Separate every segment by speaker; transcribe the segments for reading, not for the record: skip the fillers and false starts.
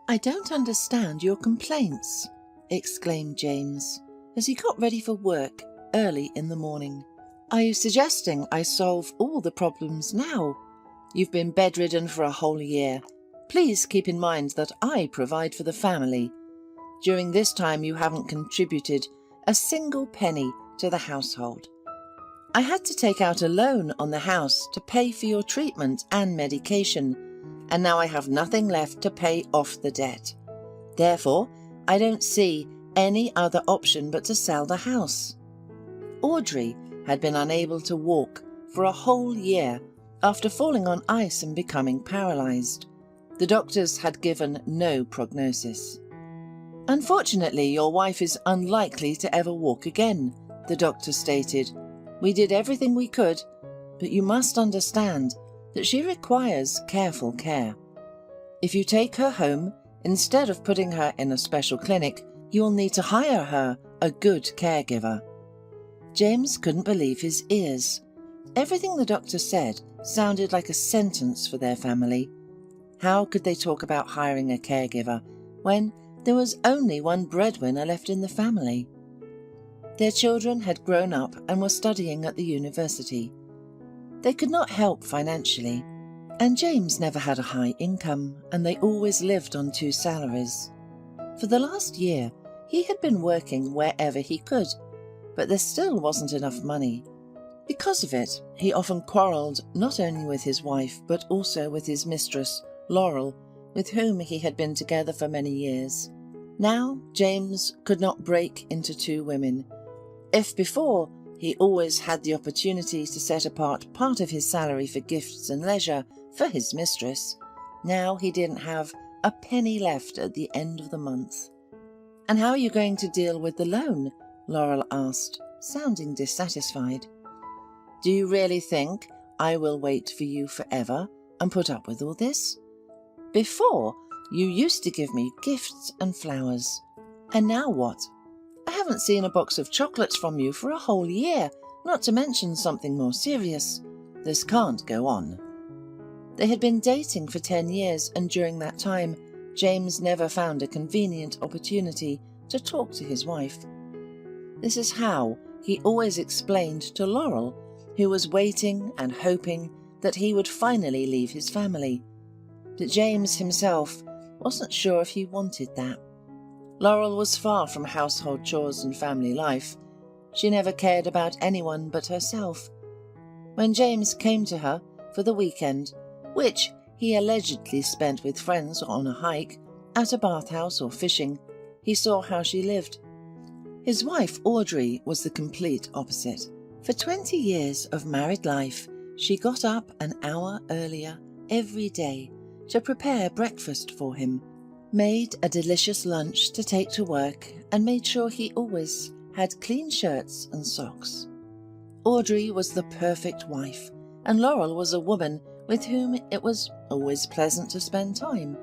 Speaker 1: "I don't understand your complaints," exclaimed James, as he got ready for work early in the morning. "Are you suggesting I solve all the problems now? You've been bedridden for a whole year. Please keep in mind that I provide for the family. During this time you haven't contributed a single penny to the household. I had to take out a loan on the house to pay for your treatment and medication, and now I have nothing left to pay off the debt. Therefore, I don't see any other option but to sell the house." Audrey had been unable to walk for a whole year after falling on ice and becoming paralyzed. The doctors had given no prognosis. "Unfortunately, your wife is unlikely to ever walk again," the doctor stated. "We did everything we could, but you must understand that she requires careful care. If you take her home, instead of putting her in a special clinic, you will need to hire her a good caregiver." James couldn't believe his ears. Everything the doctor said sounded like a sentence for their family. How could they talk about hiring a caregiver when there was only one breadwinner left in the family? Their children had grown up and were studying at the university. They could not help financially, and James never had a high income, and they always lived on 2 salaries. For the last year, he had been working wherever he could, but there still wasn't enough money. Because of it, he often quarrelled not only with his wife, but also with his mistress, Laurel, with whom he had been together for many years. Now, James could not break into 2 women. If before, he always had the opportunity to set apart part of his salary for gifts and leisure for his mistress, now he didn't have a penny left at the end of the month. "And how are you going to deal with the loan?" Laurel asked, sounding dissatisfied. "Do you really think I will wait for you forever and put up with all this? Before, you used to give me gifts and flowers. And now what? I haven't seen a box of chocolates from you for a whole year, not to mention something more serious. This can't go on." They had been dating for 10 years, and during that time, James never found a convenient opportunity to talk to his wife. This is how he always explained to Laurel, who was waiting and hoping that he would finally leave his family. But James himself wasn't sure if he wanted that. Laurel was far from household chores and family life. She never cared about anyone but herself. When James came to her for the weekend, which he allegedly spent with friends on a hike, at a bathhouse or fishing, he saw how she lived. His wife, Audrey, was the complete opposite. For 20 years of married life, she got up an hour earlier every day to prepare breakfast for him, made a delicious lunch to take to work, and made sure he always had clean shirts and socks. Audrey was the perfect wife, and Laurel was a woman with whom it was always pleasant to spend time.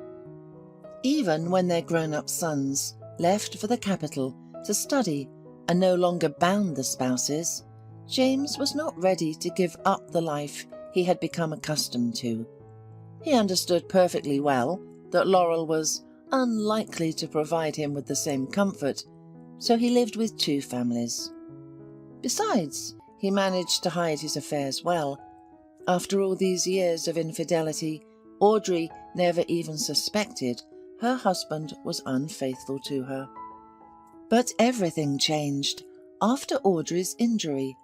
Speaker 1: Even when their grown-up sons left for the capital to study and no longer bound the spouses, James was not ready to give up the life he had become accustomed to. He understood perfectly well that Laurel was unlikely to provide him with the same comfort, so he lived with 2 families. Besides, he managed to hide his affairs well. After all these years of infidelity, Audrey never even suspected her husband was unfaithful to her. But everything changed after Audrey's injury.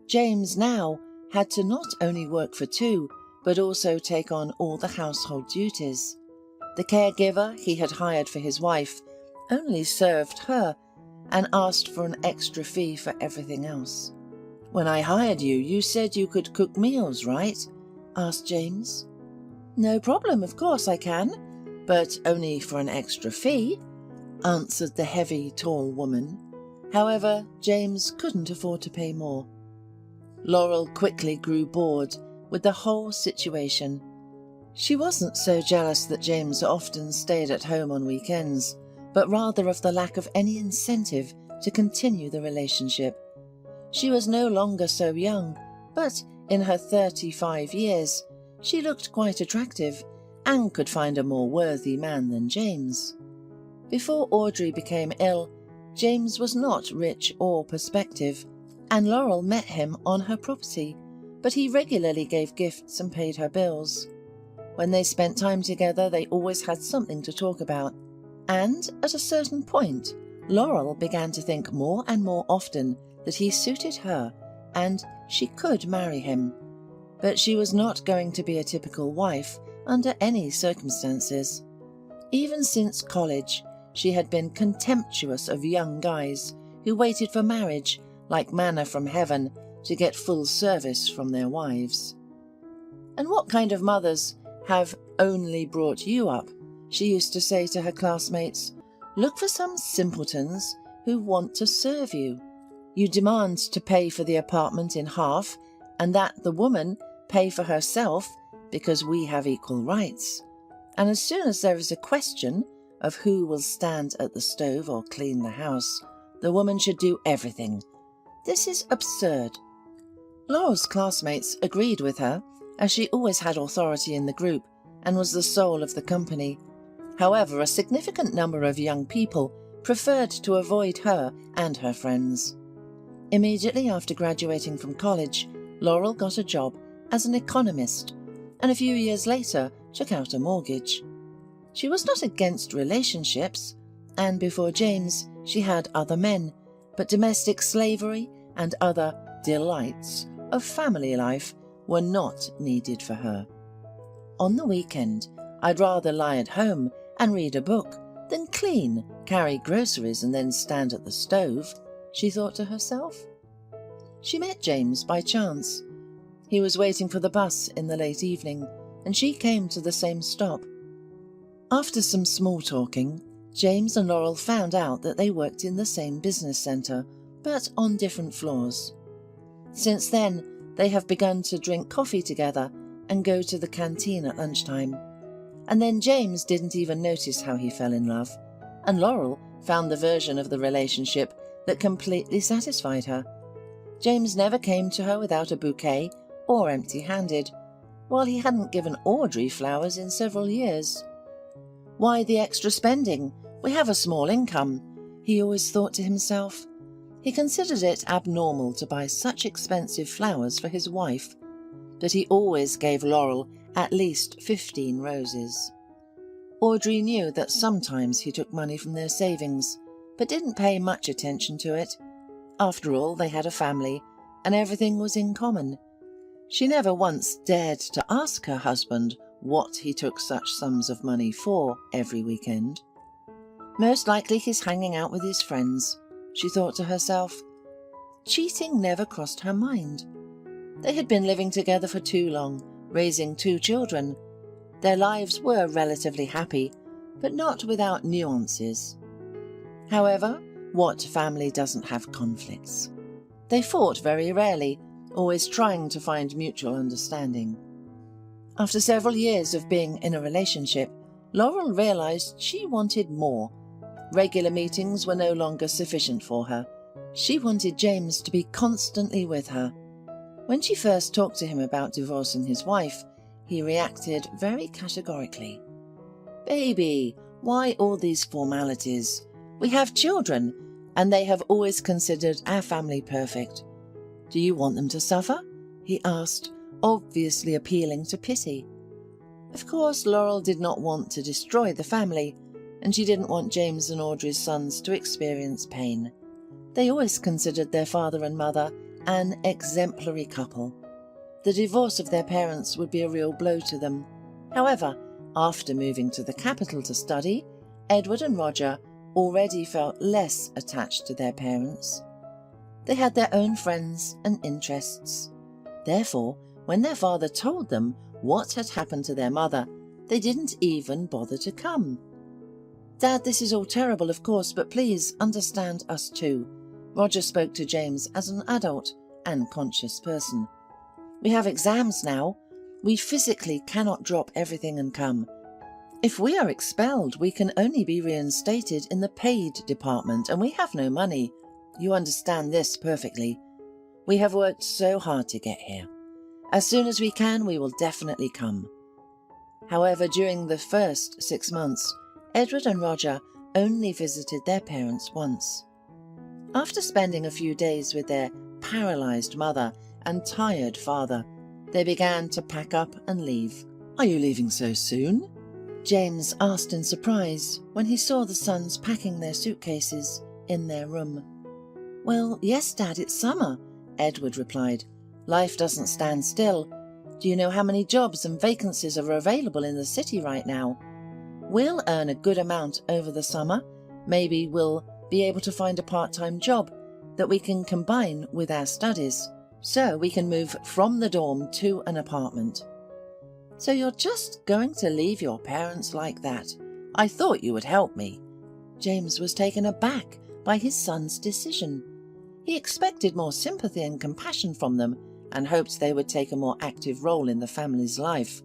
Speaker 1: James now had to not only work for 2, but also take on all the household duties. The caregiver he had hired for his wife only served her and asked for an extra fee for everything else. "When I hired you, you said you could cook meals, right?" asked James. "No problem, of course I can, but only for an extra fee," answered the heavy, tall woman. However, James couldn't afford to pay more. Laurel quickly grew bored with the whole situation. She wasn't so jealous that James often stayed at home on weekends, but rather of the lack of any incentive to continue the relationship. She was no longer so young, but in her 35 years, she looked quite attractive, and could find a more worthy man than James. Before Audrey became ill, James was not rich or prospective, and Laurel met him on her property, but he regularly gave gifts and paid her bills. When they spent time together, they always had something to talk about, and at a certain point, Laurel began to think more and more often that he suited her and she could marry him. But she was not going to be a typical wife under any circumstances. Even since college, she had been contemptuous of young guys who waited for marriage like manna from heaven to get full service from their wives. "And what kind of mothers have only brought you up?" she used to say to her classmates. "Look for some simpletons who want to serve you. You demand to pay for the apartment in half, and that the woman pay for herself because we have equal rights. And as soon as there is a question of who will stand at the stove or clean the house, the woman should do everything. This is absurd." Laurel's classmates agreed with her, as she always had authority in the group and was the soul of the company. However, a significant number of young people preferred to avoid her and her friends. Immediately after graduating from college, Laurel got a job as an economist, and a few years later took out a mortgage. She was not against relationships, and before James she had other men, but domestic slavery and other delights of family life were not needed for her. "On the weekend, I'd rather lie at home and read a book than clean, carry groceries and then stand at the stove," she thought to herself. She met James by chance. He was waiting for the bus in the late evening, and she came to the same stop. After some small talking, James and Laurel found out that they worked in the same business centre, but on different floors. Since then, they have begun to drink coffee together and go to the canteen at lunchtime. And then James didn't even notice how he fell in love, and Laurel found the version of the relationship that completely satisfied her. James never came to her without a bouquet or empty-handed, while he hadn't given Audrey flowers in several years. "Why the extra spending? We have a small income," he always thought to himself. He considered it abnormal to buy such expensive flowers for his wife, but he always gave Laurel at least 15 roses. Audrey knew that sometimes he took money from their savings, but didn't pay much attention to it. After all, they had a family, and everything was in common. She never once dared to ask her husband what he took such sums of money for every weekend. "Most likely he's hanging out with his friends," she thought to herself. Cheating never crossed her mind. They had been living together for too long, raising 2 children. Their lives were relatively happy, but not without nuances. However, what family doesn't have conflicts? They fought very rarely, always trying to find mutual understanding. After several years of being in a relationship, Laurel realized she wanted more. Regular meetings were no longer sufficient for her. She wanted James to be constantly with her. When she first talked to him about divorcing his wife, he reacted very categorically. "Baby, why all these formalities? We have children, and they have always considered our family perfect. Do you want them to suffer?" he asked, obviously appealing to pity. Of course, Laurel did not want to destroy the family, and she didn't want James and Audrey's sons to experience pain. They always considered their father and mother an exemplary couple. The divorce of their parents would be a real blow to them. However, after moving to the capital to study, Edward and Roger already felt less attached to their parents. They had their own friends and interests. Therefore, when their father told them what had happened to their mother, they didn't even bother to come. "Dad, this is all terrible, of course, but please understand us too." Roger spoke to James as an adult and conscious person. "We have exams now. We physically cannot drop everything and come. If we are expelled, we can only be reinstated in the paid department, and we have no money. You understand this perfectly. We have worked so hard to get here. As soon as we can, we will definitely come." However, during the first 6 months, Edward and Roger only visited their parents once. After spending a few days with their paralyzed mother and tired father, they began to pack up and leave. "Are you leaving so soon?" James asked in surprise when he saw the sons packing their suitcases in their room. "Well, yes, Dad, it's summer," Edward replied. "Life doesn't stand still. Do you know how many jobs and vacancies are available in the city right now? We'll earn a good amount over the summer. Maybe we'll be able to find a part-time job that we can combine with our studies, so we can move from the dorm to an apartment." "So you're just going to leave your parents like that? I thought you would help me." James was taken aback by his son's decision. He expected more sympathy and compassion from them and hoped they would take a more active role in the family's life.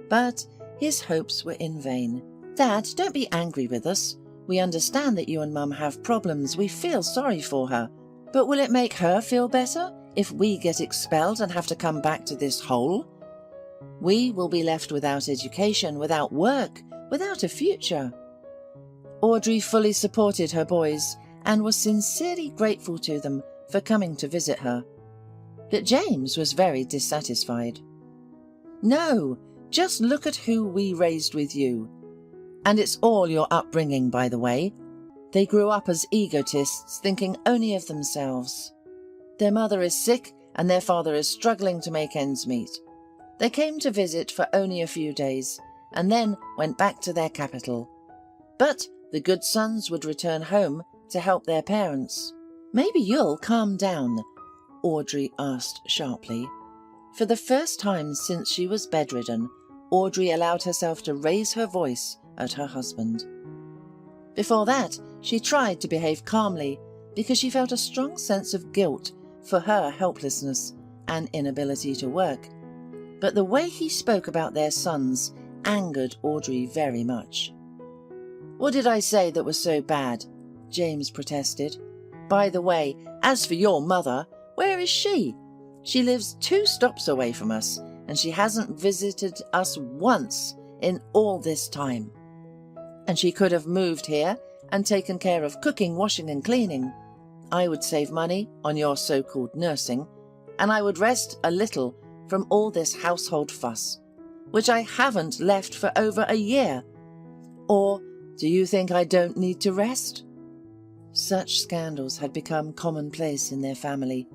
Speaker 1: But his hopes were in vain. "Dad, don't be angry with us. We understand that you and Mum have problems. We feel sorry for her. But will it make her feel better if we get expelled and have to come back to this hole? We will be left without education, without work, without a future." Audrey fully supported her boys and was sincerely grateful to them for coming to visit her. But James was very dissatisfied. "No, just look at who we raised with you. And it's all your upbringing, by the way. They grew up as egotists, thinking only of themselves. Their mother is sick and their father is struggling to make ends meet. They came to visit for only a few days and then went back to their capital. But the good sons would return home to help their parents." "Maybe you'll calm down?" Audrey asked sharply. For the first time since she was bedridden, Audrey allowed herself to raise her voice at her husband. Before that, she tried to behave calmly because she felt a strong sense of guilt for her helplessness and inability to work. But the way he spoke about their sons angered Audrey very much. "What did I say that was so bad?" James protested. "By the way, as for your mother, where is she? She lives 2 stops away from us, and she hasn't visited us once in all this time. And she could have moved here and taken care of cooking, washing and cleaning. I would save money on your so-called nursing, and I would rest a little from all this household fuss, which I haven't left for over a year. Or do you think I don't need to rest?" Such scandals had become commonplace in their family.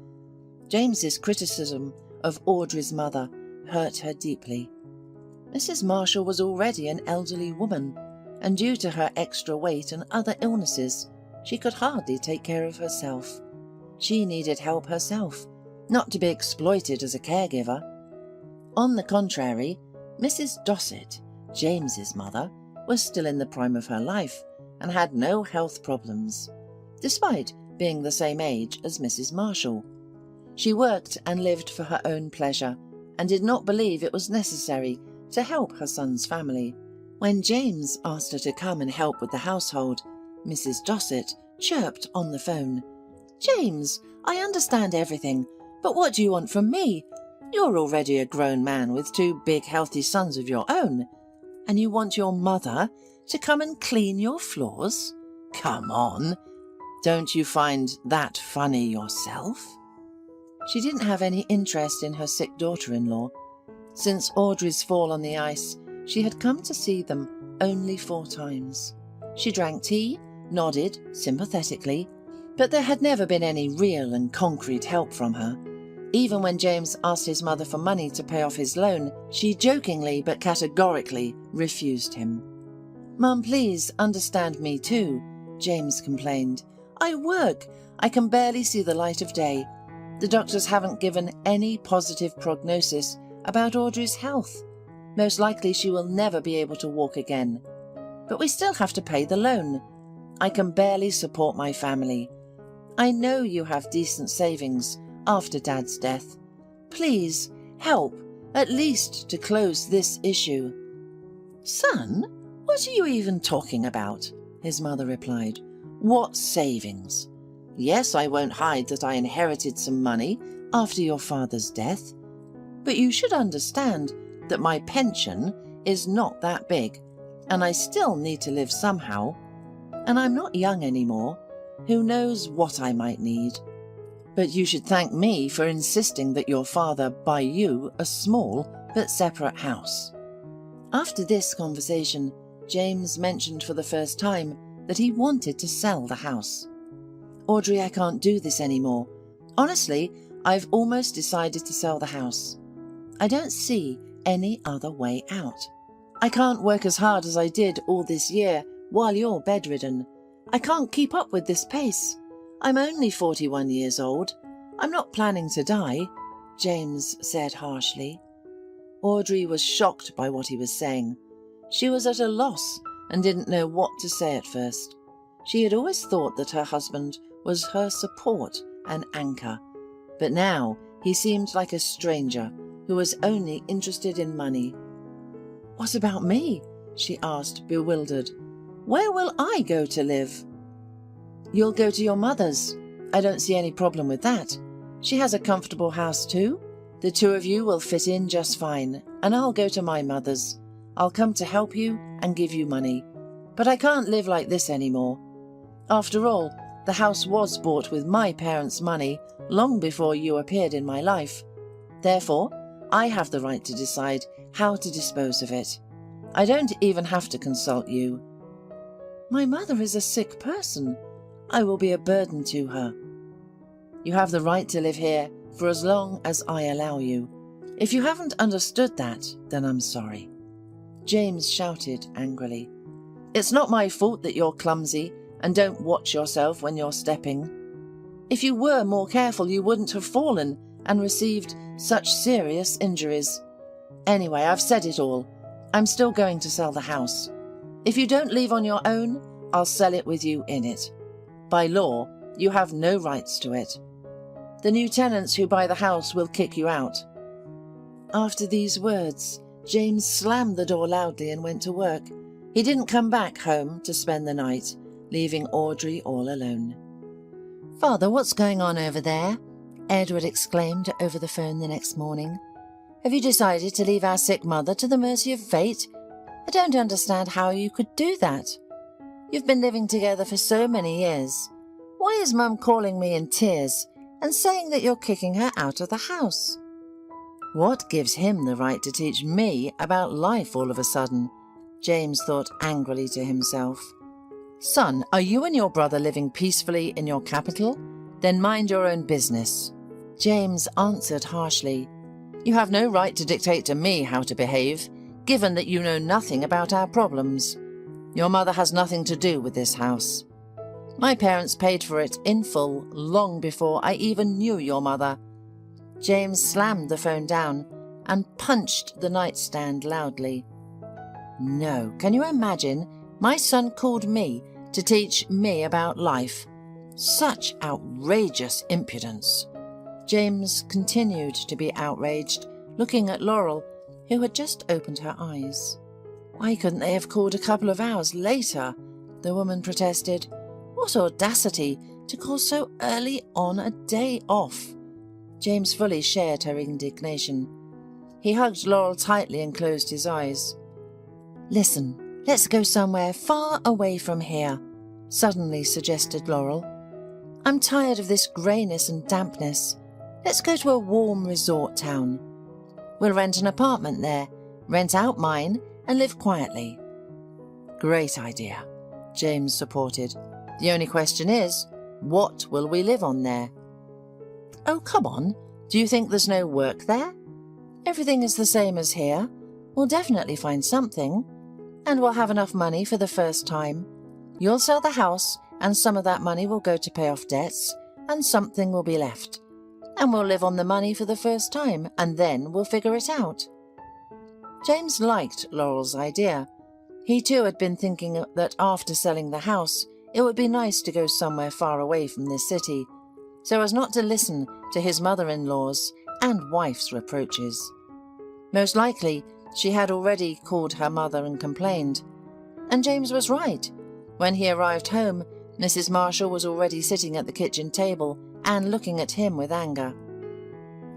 Speaker 1: James's criticism of Audrey's mother hurt her deeply. Mrs. Marshall was already an elderly woman, and due to her extra weight and other illnesses, she could hardly take care of herself. She needed help herself, not to be exploited as a caregiver. On the contrary, Mrs. Dossett, James's mother, was still in the prime of her life and had no health problems, despite being the same age as Mrs. Marshall. She worked and lived for her own pleasure and did not believe it was necessary to help her son's family. When James asked her to come and help with the household, Mrs. Dossett chirped on the phone. "James, I understand everything, but what do you want from me? You're already a grown man with 2 big healthy sons of your own, and you want your mother to come and clean your floors? Come on, don't you find that funny yourself?" She didn't have any interest in her sick daughter-in-law. Since Audrey's fall on the ice, she had come to see them only 4 times. She drank tea, nodded sympathetically, but there had never been any real and concrete help from her. Even when James asked his mother for money to pay off his loan, she jokingly but categorically refused him. "Mum, please understand me too," James complained. "I work. I can barely see the light of day. The doctors haven't given any positive prognosis about Audrey's health. Most likely she will never be able to walk again. But we still have to pay the loan. I can barely support my family. I know you have decent savings after Dad's death. Please help, at least to close this issue." "Son, what are you even talking about?" his mother replied. "What savings? Yes, I won't hide that I inherited some money after your father's death, but you should understand that my pension is not that big, and I still need to live somehow. And I'm not young anymore. Who knows what I might need? But you should thank me for insisting that your father buy you a small but separate house." After this conversation, James mentioned for the first time that he wanted to sell the house. "Audrey, I can't do this anymore. Honestly, I've almost decided to sell the house. I don't see any other way out. I can't work as hard as I did all this year while you're bedridden. I can't keep up with this pace. I'm only 41 years old. I'm not planning to die," James said harshly. Audrey was shocked by what he was saying. She was at a loss and didn't know what to say at first. She had always thought that her husband was her support and anchor, but now he seemed like a stranger who was only interested in money. "What about me?" she asked, bewildered. "Where will I go to live?" "You'll go to your mother's. I don't see any problem with that. She has a comfortable house too. The two of you will fit in just fine, and I'll go to my mother's. I'll come to help you and give you money. But I can't live like this anymore. After all, the house was bought with my parents' money long before you appeared in my life. Therefore, I have the right to decide how to dispose of it. I don't even have to consult you." "My mother is a sick person. I will be a burden to her." "You have the right to live here for as long as I allow you. If you haven't understood that, then I'm sorry." James shouted angrily. "It's not my fault that you're clumsy and don't watch yourself when you're stepping. If you were more careful, you wouldn't have fallen and received such serious injuries. Anyway, I've said it all. I'm still going to sell the house. If you don't leave on your own, I'll sell it with you in it. By law, you have no rights to it. The new tenants who buy the house will kick you out." After these words, James slammed the door loudly and went to work. He didn't come back home to spend the night, leaving Audrey all alone. "Father, what's going on over there?" Edward exclaimed over the phone the next morning. "Have you decided to leave our sick mother to the mercy of fate? I don't understand how you could do that. You've been living together for so many years. Why is Mum calling me in tears and saying that you're kicking her out of the house? What gives him the right to teach me about life all of a sudden?" James thought angrily to himself. "Son, are you and your brother living peacefully in your capital? Then mind your own business." James answered harshly. "You have no right to dictate to me how to behave, given that you know nothing about our problems. Your mother has nothing to do with this house. My parents paid for it in full long before I even knew your mother." James slammed the phone down and punched the nightstand loudly. "No, can you imagine? My son called me to teach me about life. Such outrageous impudence." James continued to be outraged, looking at Laurel, who had just opened her eyes. "Why couldn't they have called a couple of hours later?" the woman protested. "What audacity to call so early on a day off." James fully shared her indignation. He hugged Laurel tightly and closed his eyes. "Listen, let's go somewhere far away from here," suddenly suggested Laurel. "I'm tired of this greyness and dampness. Let's go to a warm resort town. We'll rent an apartment there, rent out mine, and live quietly." "Great idea," James supported. "The only question is, what will we live on there?" "Oh, come on. Do you think there's no work there? Everything is the same as here. We'll definitely find something. And we'll have enough money for the first time. You'll sell the house, and some of that money will go to pay off debts, and something will be left. And we'll live on the money for the first time, and then we'll figure it out." James liked Laurel's idea. He too had been thinking that after selling the house, it would be nice to go somewhere far away from this city, so as not to listen to his mother-in-law's and wife's reproaches. Most likely, she had already called her mother and complained. And James was right. When he arrived home, Mrs. Marshall was already sitting at the kitchen table and looking at him with anger.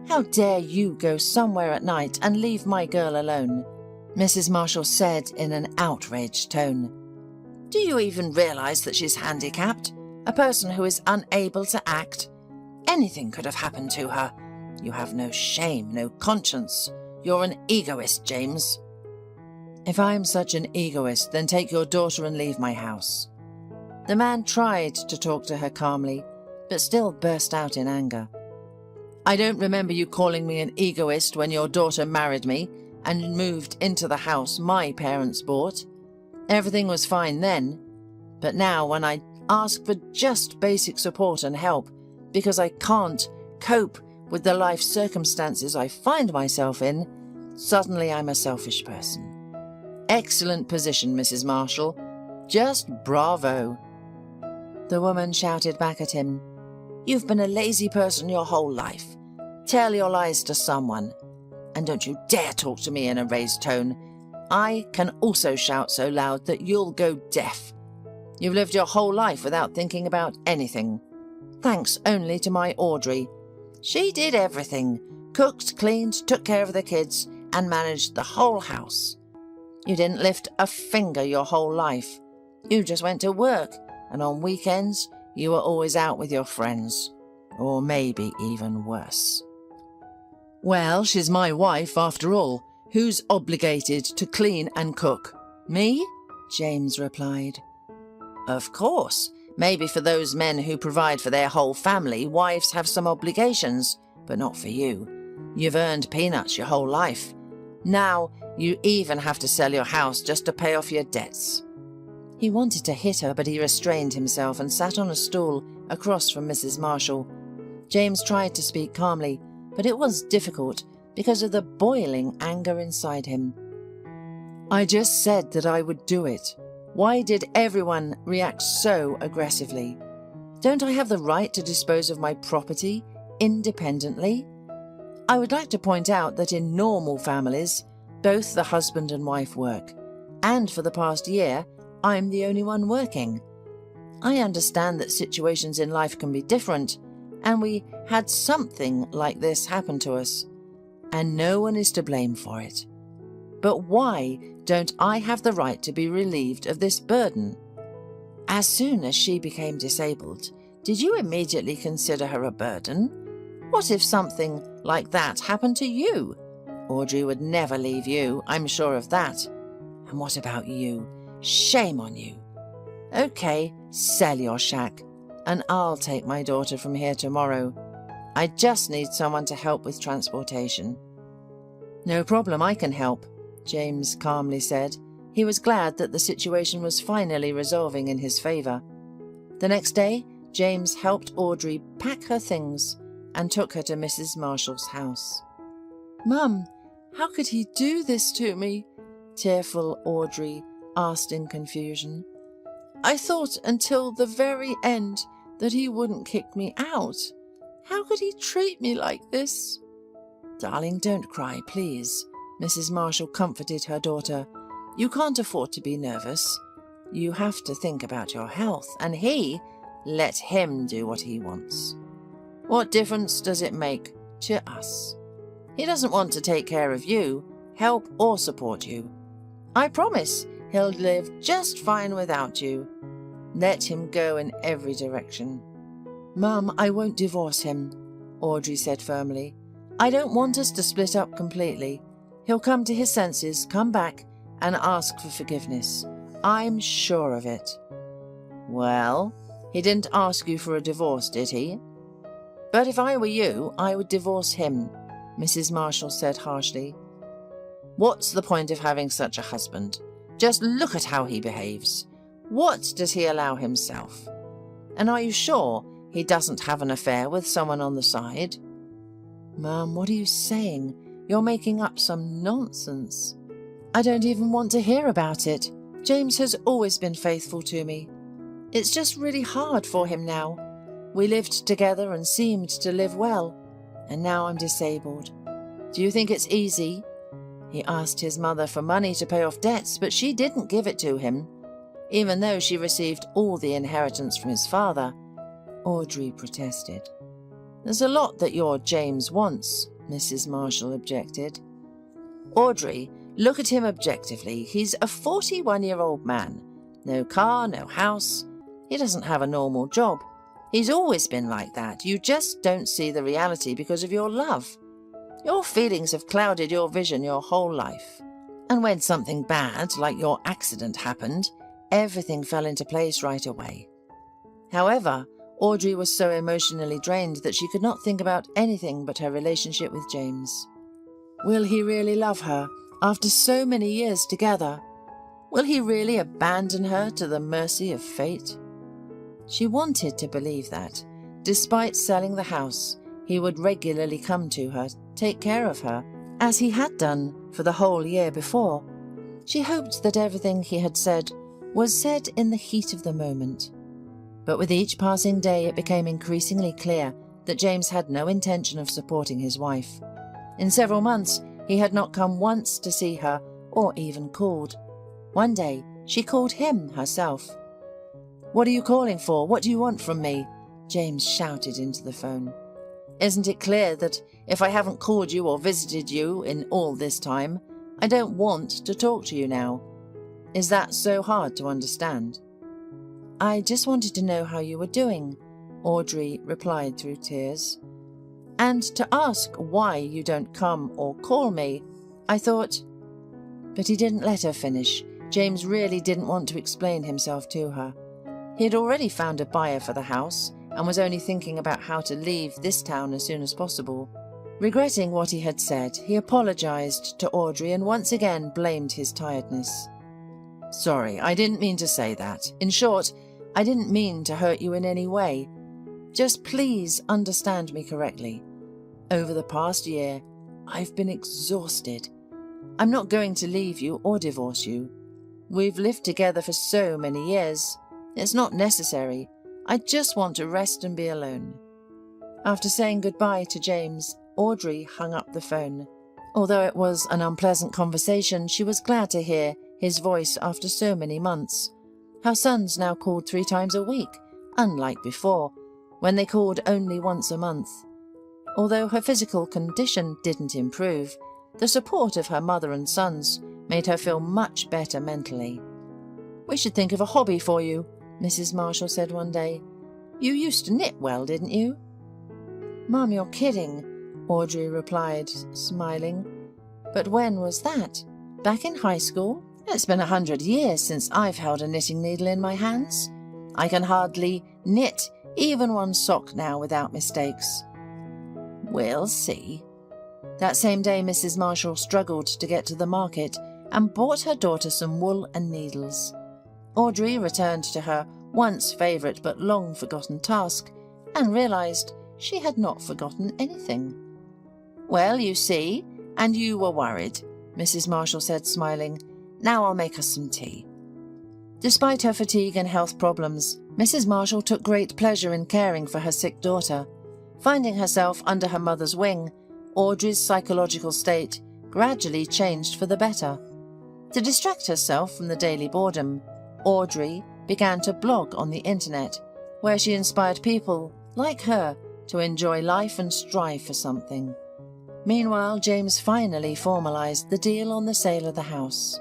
Speaker 1: "How dare you go somewhere at night and leave my girl alone? Mrs. Marshall said in an outraged tone. "Do you even realize that she's handicapped? A person who is unable to act? Anything could have happened to her. You have no shame, no conscience. You're an egoist, James." "If I'm such an egoist, then take your daughter and leave my house." The man tried to talk to her calmly, but still burst out in anger. "I don't remember you calling me an egoist when your daughter married me and moved into the house my parents bought. Everything was fine then, but now when I ask for just basic support and help because I can't cope with the life circumstances I find myself in, suddenly I'm a selfish person. Excellent position, Mrs. Marshall. Just bravo." The woman shouted back at him. "You've been a lazy person your whole life. Tell your lies to someone. And don't you dare talk to me in a raised tone. I can also shout so loud that you'll go deaf. You've lived your whole life without thinking about anything. Thanks only to my Audrey. She did everything. Cooked, cleaned, took care of the kids, and managed the whole house. You didn't lift a finger your whole life. You just went to work, and on weekends you were always out with your friends. Or maybe even worse." "Well, she's my wife after all. Who's obligated to clean and cook? Me?" James replied. "Of course. Maybe for those men who provide for their whole family, wives have some obligations, but not for you. You've earned peanuts your whole life. Now you even have to sell your house just to pay off your debts." He wanted to hit her, but he restrained himself and sat on a stool across from Mrs. Marshall. James tried to speak calmly, but it was difficult because of the boiling anger inside him. "I just said that I would do it. Why did everyone react so aggressively? Don't I have the right to dispose of my property independently? I would like to point out that in normal families, both the husband and wife work, and for the past year, I'm the only one working. I understand that situations in life can be different, and we had something like this happen to us, and no one is to blame for it. But why don't I have the right to be relieved of this burden? As soon as she became disabled, did you immediately consider her a burden? What if something like that happened to you? Audrey would never leave you, I'm sure of that. And what about you? Shame on you. Okay, sell your shack, and I'll take my daughter from here tomorrow. I just need someone to help with transportation." "No problem, I can help," James calmly said. He was glad that the situation was finally resolving in his favor. The next day, James helped Audrey pack her things and took her to Mrs. Marshall's house. "Mum, how could he do this to me?" tearful Audrey asked in confusion. "I thought until the very end that he wouldn't kick me out. How could he treat me like this?" "Darling, don't cry, please," Mrs. Marshall comforted her daughter. "You can't afford to be nervous. You have to think about your health, and let him do what he wants. What difference does it make to us? He doesn't want to take care of you, help or support you. I promise he'll live just fine without you. Let him go in every direction." "Mum, I won't divorce him," Audrey said firmly. "I don't want us to split up completely. He'll come to his senses, come back, and ask for forgiveness. I'm sure of it." "Well, he didn't ask you for a divorce, did he?" "But if I were you, I would divorce him," Mrs. Marshall said harshly. "What's the point of having such a husband? Just look at how he behaves. What does he allow himself? And are you sure he doesn't have an affair with someone on the side?" "Mum, what are you saying? You're making up some nonsense. I don't even want to hear about it. James has always been faithful to me. It's just really hard for him now. We lived together and seemed to live well, and now I'm disabled. Do you think it's easy? He asked his mother for money to pay off debts, but she didn't give it to him, even though she received all the inheritance from his father," Audrey protested. "There's a lot that your James wants," Mrs. Marshall objected. Audrey Look at him objectively. He's a 41-year-old man. No car, no house. He doesn't have a normal job. He's always been like that. You just don't see the reality because of your love. Your feelings have clouded your vision your whole life. And when something bad, like your accident, happened, everything fell into place right away. However, Audrey was so emotionally drained that she could not think about anything but her relationship with James. Will he really love her after so many years together? Will he really abandon her to the mercy of fate? She wanted to believe that, despite selling the house, he would regularly come to her, take care of her, as he had done for the whole year before. She hoped that everything he had said was said in the heat of the moment. But with each passing day it became increasingly clear that James had no intention of supporting his wife. In several months he had not come once to see her or even called. One day she called him herself. "What are you calling for? What do you want from me?" James shouted into the phone. "Isn't it clear that if I haven't called you or visited you in all this time, I don't want to talk to you now? Is that so hard to understand?" "I just wanted to know how you were doing," Audrey replied through tears. "And to ask why you don't come or call me, I thought—" But he didn't let her finish. James really didn't want to explain himself to her. He had already found a buyer for the house and was only thinking about how to leave this town as soon as possible. Regretting what he had said, he apologized to Audrey and once again blamed his tiredness. "Sorry, I didn't mean to say that. In short, I didn't mean to hurt you in any way. Just please understand me correctly. Over the past year, I've been exhausted. I'm not going to leave you or divorce you. We've lived together for so many years. It's not necessary. I just want to rest and be alone." After saying goodbye to James, Audrey hung up the phone. Although it was an unpleasant conversation, she was glad to hear his voice after so many months. Her sons now called 3 times a week, unlike before, when they called only once a month. Although her physical condition didn't improve, the support of her mother and sons made her feel much better mentally. "We should think of a hobby for you," Mrs. Marshall said one day. "You used to knit well, didn't you?" "Mum, you're kidding," Audrey replied, smiling. "But when was that? Back in high school? It's been 100 years since I've held a knitting needle in my hands. I can hardly knit even one sock now without mistakes." "We'll see." That same day, Mrs. Marshall struggled to get to the market and bought her daughter some wool and needles. Audrey returned to her once favourite but long-forgotten task and realised she had not forgotten anything. "Well, you see, and you were worried," Mrs. Marshall said, smiling. "Now I'll make us some tea." Despite her fatigue and health problems, Mrs. Marshall took great pleasure in caring for her sick daughter. Finding herself under her mother's wing, Audrey's psychological state gradually changed for the better. To distract herself from the daily boredom, Audrey began to blog on the internet, where she inspired people like her to enjoy life and strive for something. Meanwhile, James finally formalized the deal on the sale of the house.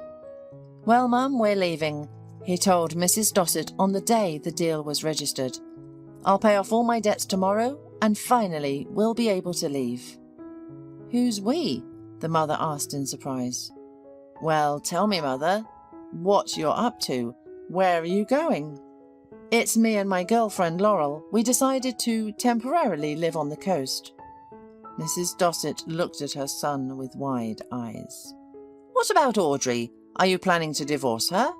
Speaker 1: "Well, Mum, we're leaving," he told Mrs. Dossett on the day the deal was registered. "I'll pay off all my debts tomorrow, and finally we'll be able to leave." "Who's we?" the mother asked in surprise. "Well, tell me, Mother, what you're up to. Where are you going?" "It's me and my girlfriend Laurel. We decided to temporarily live on the coast." Mrs. Dossett looked at her son with wide eyes. "What about Audrey? Are you planning to divorce her?"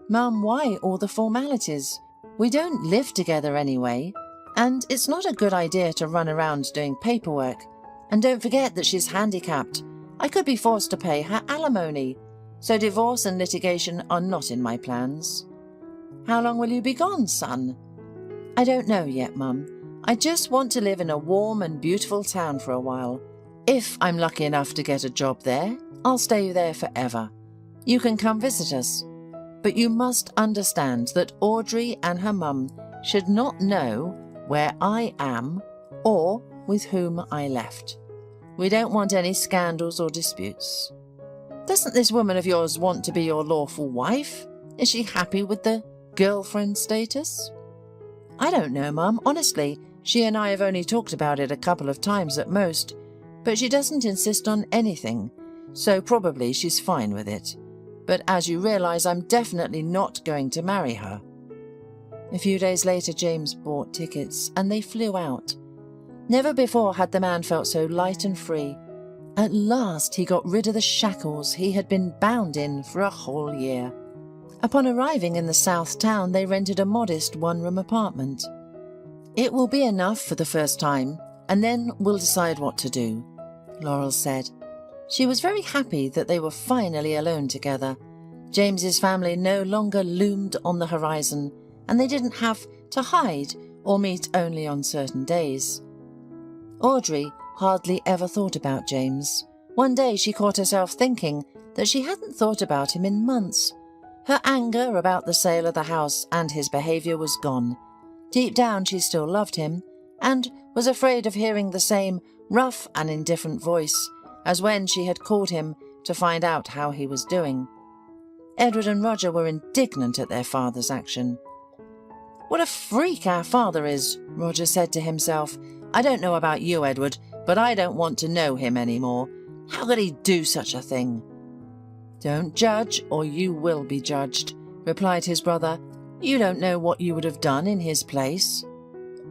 Speaker 1: "Mum, why all the formalities? We don't live together anyway, and it's not a good idea to run around doing paperwork. And don't forget that she's handicapped. I could be forced to pay her alimony, so divorce and litigation are not in my plans." "How long will you be gone, son?" "I don't know yet, Mum. I just want to live in a warm and beautiful town for a while. If I'm lucky enough to get a job there, I'll stay there forever. You can come visit us. But you must understand that Audrey and her mum should not know where I am or with whom I left. We don't want any scandals or disputes." Doesn't this woman of yours want to be your lawful wife? Is she happy with the girlfriend status?" "I don't know, Mum. Honestly, she and I have only talked about it a couple of times at most, but she doesn't insist on anything, so probably she's fine with it. But as you realise, I'm definitely not going to marry her." A few days later, James bought tickets, and they flew out. Never before had the man felt so light and free. At last he got rid of the shackles he had been bound in for a whole year. Upon arriving in the south town, they rented a modest one-room apartment. "It will be enough for the first time, and then we'll decide what to do," Laurel said. She was very happy that they were finally alone together. James's family no longer loomed on the horizon, and they didn't have to hide or meet only on certain days. Audrey hardly ever thought about James. One day she caught herself thinking that she hadn't thought about him in months. Her anger about the sale of the house and his behaviour was gone. Deep down she still loved him, and was afraid of hearing the same rough and indifferent voice as when she had called him to find out how he was doing. Edward and Roger were indignant at their father's action. "What a freak our father is," Roger said to himself. "I don't know about you, Edward, but I don't want to know him anymore. How could he do such a thing?" "Don't judge, or you will be judged," replied his brother. "You don't know what you would have done in his place."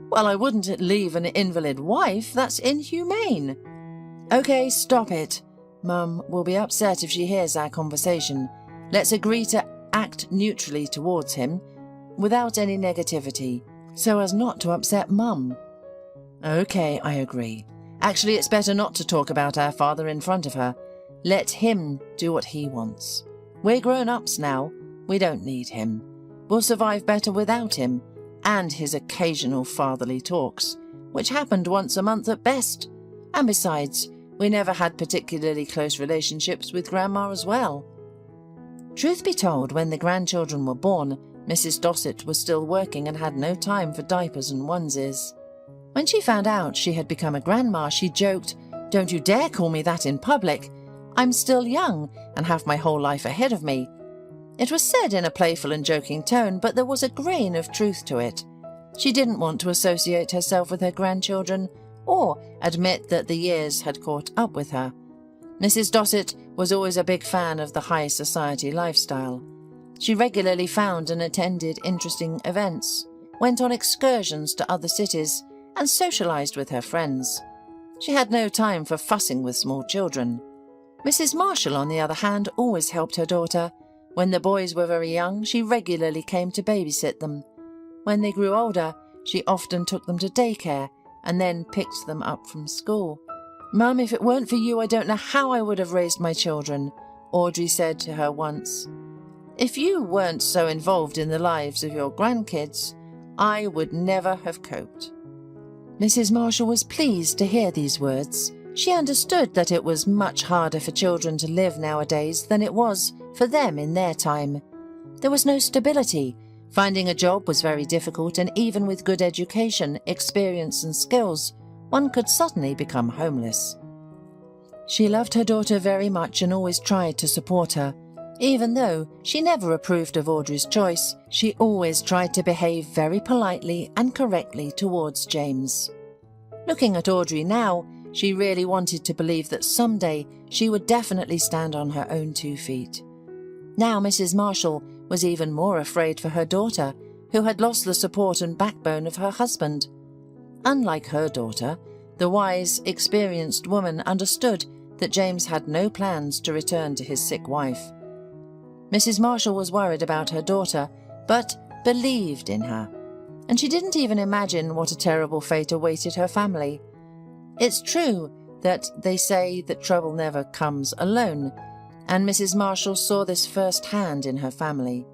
Speaker 1: "Well, I wouldn't leave an invalid wife. That's inhumane." "Okay, stop it. Mum will be upset if she hears our conversation. Let's agree to act neutrally towards him, without any negativity, so as not to upset Mum." "Okay, I agree. Actually, it's better not to talk about our father in front of her. Let him do what he wants. We're grown-ups now. We don't need him. We'll survive better without him, and his occasional fatherly talks, which happened once a month at best. And besides, we never had particularly close relationships with Grandma as well." Truth be told, when the grandchildren were born, Mrs. Dossett was still working and had no time for diapers and onesies. When she found out she had become a grandma, she joked, "Don't you dare call me that in public. I'm still young and have my whole life ahead of me." It was said in a playful and joking tone, but there was a grain of truth to it. She didn't want to associate herself with her grandchildren or admit that the years had caught up with her. Mrs. Dossett was always a big fan of the high society lifestyle. She regularly found and attended interesting events, went on excursions to other cities, and socialized with her friends. She had no time for fussing with small children. Mrs. Marshall, on the other hand, always helped her daughter. When the boys were very young, she regularly came to babysit them. When they grew older, she often took them to daycare and then picked them up from school. "Mum, if it weren't for you, I don't know how I would have raised my children," Audrey said to her once. "If you weren't so involved in the lives of your grandkids, I would never have coped." Mrs. Marshall was pleased to hear these words. She understood that it was much harder for children to live nowadays than it was for them in their time. There was no stability. Finding a job was very difficult, and even with good education, experience and skills, one could suddenly become homeless. She loved her daughter very much and always tried to support her. Even though she never approved of Audrey's choice, she always tried to behave very politely and correctly towards James. Looking at Audrey now, she really wanted to believe that someday she would definitely stand on her own 2 feet. Now Mrs. Marshall was even more afraid for her daughter, who had lost the support and backbone of her husband. Unlike her daughter, the wise, experienced woman understood that James had no plans to return to his sick wife. Mrs. Marshall was worried about her daughter, but believed in her, and she didn't even imagine what a terrible fate awaited her family. It's true that they say that trouble never comes alone, and Mrs. Marshall saw this firsthand in her family.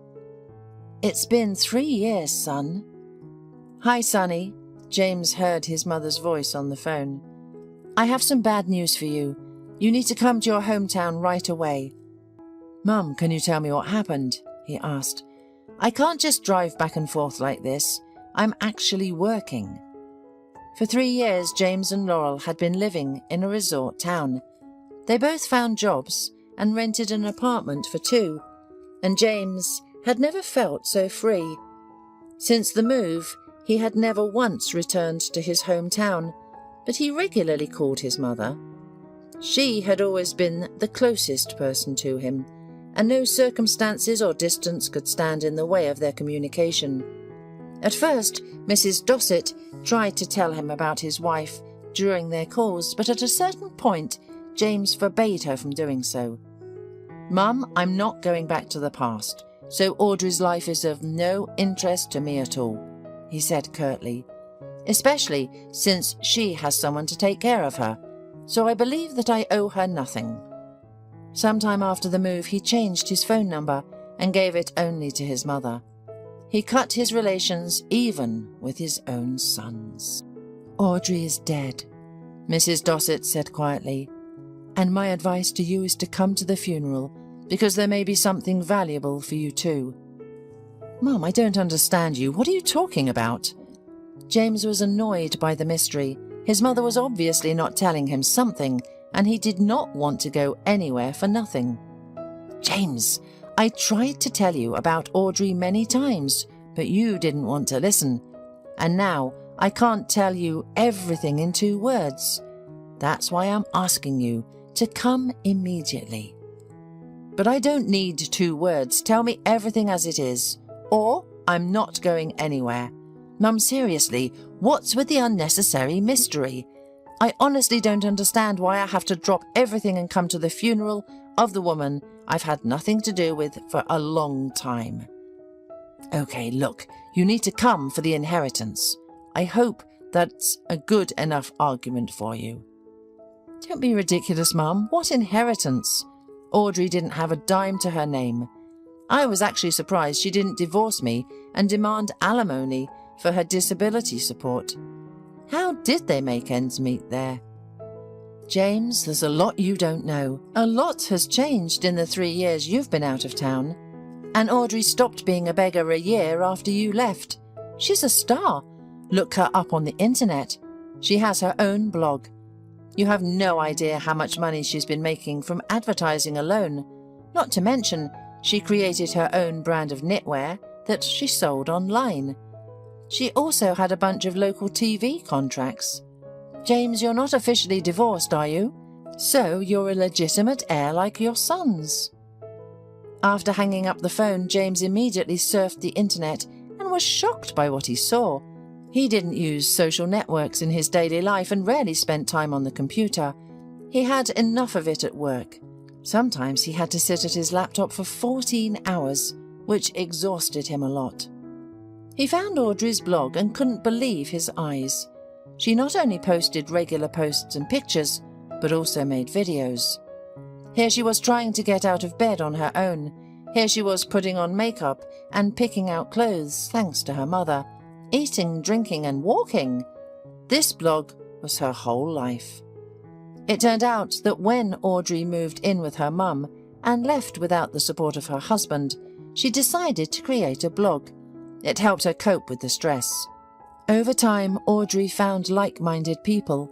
Speaker 1: "It's been 3 years, son." "Hi, Sonny," James heard his mother's voice on the phone. "I have some bad news for you. You need to come to your hometown right away." "Mum, can you tell me what happened?" he asked. "I can't just drive back and forth like this. I'm actually working." For 3 years, James and Laurel had been living in a resort town. They both found jobs and rented an apartment for 2, and James had never felt so free. Since the move, he had never once returned to his hometown, but he regularly called his mother. She had always been the closest person to him, and no circumstances or distance could stand in the way of their communication. At first, Mrs. Dossett tried to tell him about his wife during their calls, but at a certain point, James forbade her from doing so. "Mum, I'm not going back to the past, so Audrey's life is of no interest to me at all," he said curtly, "especially since she has someone to take care of her, so I believe that I owe her nothing." Sometime after the move, he changed his phone number and gave it only to his mother. He cut his relations even with his own sons. "Audrey is dead," Mrs. Dossett said quietly, "and my advice to you is to come to the funeral, because there may be something valuable for you too." "Mum, I don't understand you. What are you talking about?" James was annoyed by the mystery. His mother was obviously not telling him something, and he did not want to go anywhere for nothing. "James, I tried to tell you about Audrey many times, but you didn't want to listen. And now I can't tell you everything in 2 words. That's why I'm asking you to come immediately." "But I don't need 2 words. Tell me everything as it is, or I'm not going anywhere. Mum, seriously, what's with the unnecessary mystery? I honestly don't understand why I have to drop everything and come to the funeral of the woman I've had nothing to do with for a long time." "Okay, look, you need to come for the inheritance. I hope that's a good enough argument for you." "Don't be ridiculous, Mum. What inheritance? Audrey didn't have a dime to her name. I was actually surprised she didn't divorce me and demand alimony for her disability support. How did they make ends meet there?" "James, there's a lot you don't know. A lot has changed in the 3 years you've been out of town. And Audrey stopped being a beggar a year after you left. She's a star. Look her up on the internet. She has her own blog. You have no idea how much money she's been making from advertising alone. Not to mention, she created her own brand of knitwear that she sold online. She also had a bunch of local TV contracts. James, you're not officially divorced, are you? So you're a legitimate heir like your sons." After hanging up the phone, James immediately surfed the internet and was shocked by what he saw. He didn't use social networks in his daily life and rarely spent time on the computer. He had enough of it at work. Sometimes he had to sit at his laptop for 14 hours, which exhausted him a lot. He found Audrey's blog and couldn't believe his eyes. She not only posted regular posts and pictures, but also made videos. Here she was trying to get out of bed on her own. Here she was putting on makeup and picking out clothes thanks to her mother, eating, drinking and walking. This blog was her whole life. It turned out that when Audrey moved in with her mum and left without the support of her husband, she decided to create a blog. It helped her cope with the stress. Over time, Audrey found like-minded people.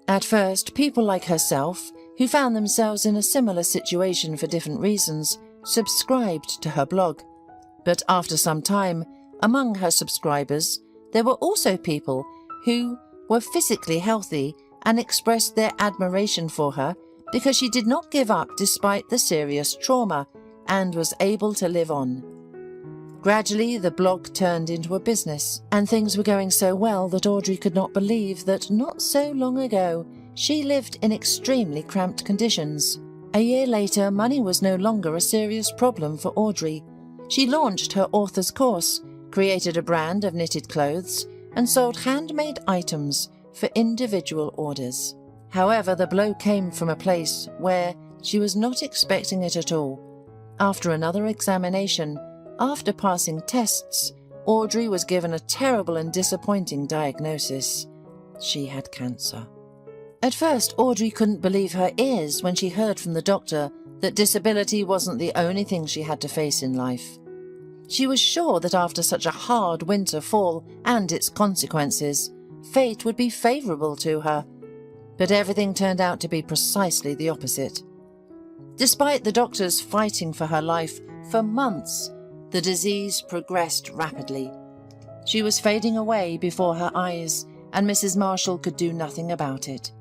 Speaker 1: At first, people like herself, who found themselves in a similar situation for different reasons, subscribed to her blog. But after some time, among her subscribers, there were also people who were physically healthy and expressed their admiration for her because she did not give up despite the serious trauma and was able to live on. Gradually, the blog turned into a business, and things were going so well that Audrey could not believe that not so long ago she lived in extremely cramped conditions. A year later, money was no longer a serious problem for Audrey. She launched her author's course, created a brand of knitted clothes, and sold handmade items for individual orders. However, the blow came from a place where she was not expecting it at all. After another examination, after passing tests, Audrey was given a terrible and disappointing diagnosis. She had cancer. At first, Audrey couldn't believe her ears when she heard from the doctor that disability wasn't the only thing she had to face in life. She was sure that after such a hard winter fall and its consequences, fate would be favourable to her. But everything turned out to be precisely the opposite. Despite the doctors fighting for her life for months, the disease progressed rapidly. She was fading away before her eyes, and Mrs. Marshall could do nothing about it.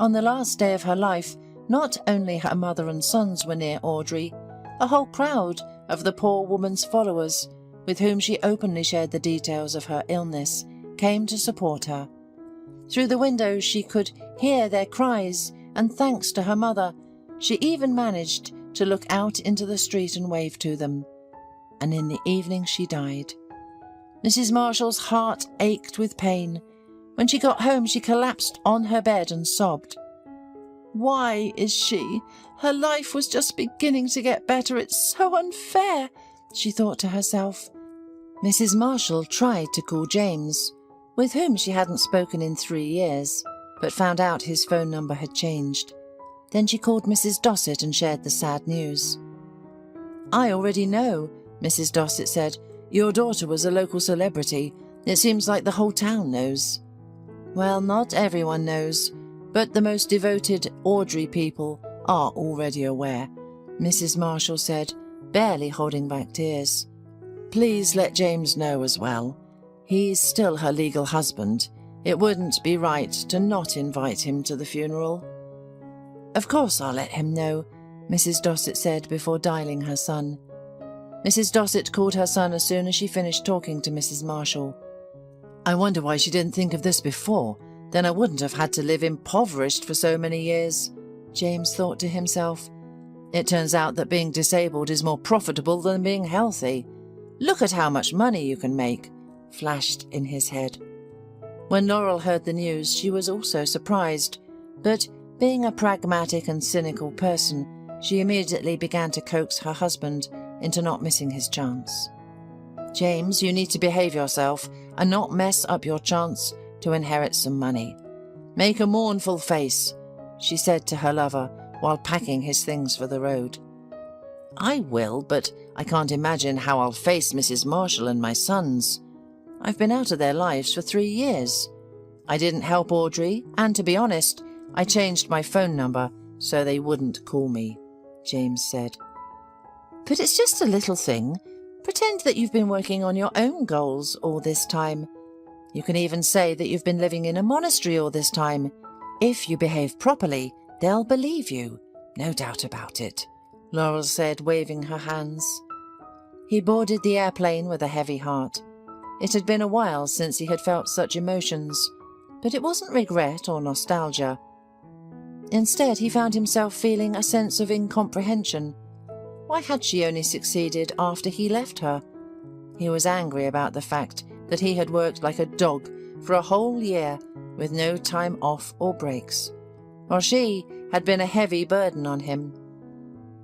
Speaker 1: On the last day of her life, not only her mother and sons were near Audrey, a whole crowd of the poor woman's followers, with whom she openly shared the details of her illness, came to support her. Through the window she could hear their cries, and thanks to her mother, she even managed to look out into the street and wave to them. And in the evening she died. Mrs. Marshall's heart ached with pain. When she got home, she collapsed on her bed and sobbed. "Why is she? Her life was just beginning to get better. It's so unfair," she thought to herself. Mrs. Marshall tried to call James, with whom she hadn't spoken in 3 years, but found out his phone number had changed. Then she called Mrs. Dossett and shared the sad news. "I already know," Mrs. Dossett said. "Your daughter was a local celebrity. It seems like the whole town knows." "Well, not everyone knows, but the most devoted Audrey people are already aware," Mrs. Marshall said, barely holding back tears. "Please let James know as well. He's still her legal husband. It wouldn't be right to not invite him to the funeral." "Of course I'll let him know," Mrs. Dossett said before dialing her son. Mrs. Dossett called her son as soon as she finished talking to Mrs. Marshall. "I wonder why she didn't think of this before. Then I wouldn't have had to live impoverished for so many years," James thought to himself. "It turns out that being disabled is more profitable than being healthy. Look at how much money you can make," flashed in his head. When Laurel heard the news, she was also surprised, but being a pragmatic and cynical person, she immediately began to coax her husband into not missing his chance. "James, you need to behave yourself and not mess up your chance to inherit some money. Make a mournful face," she said to her lover while packing his things for the road. "I will, but I can't imagine how I'll face Mrs. Marshall and my sons. I've been out of their lives for 3 years. I didn't help Audrey, and to be honest, I changed my phone number so they wouldn't call me," James said. "But it's just a little thing. Pretend that you've been working on your own goals all this time. You can even say that you've been living in a monastery all this time. If you behave properly, they'll believe you. No doubt about it," Laurel said, waving her hands. He boarded the airplane with a heavy heart. It had been a while since he had felt such emotions, but it wasn't regret or nostalgia. Instead, he found himself feeling a sense of incomprehension. Why had she only succeeded after he left her? He was angry about the fact that he had worked like a dog for a whole year with no time off or breaks, while she had been a heavy burden on him.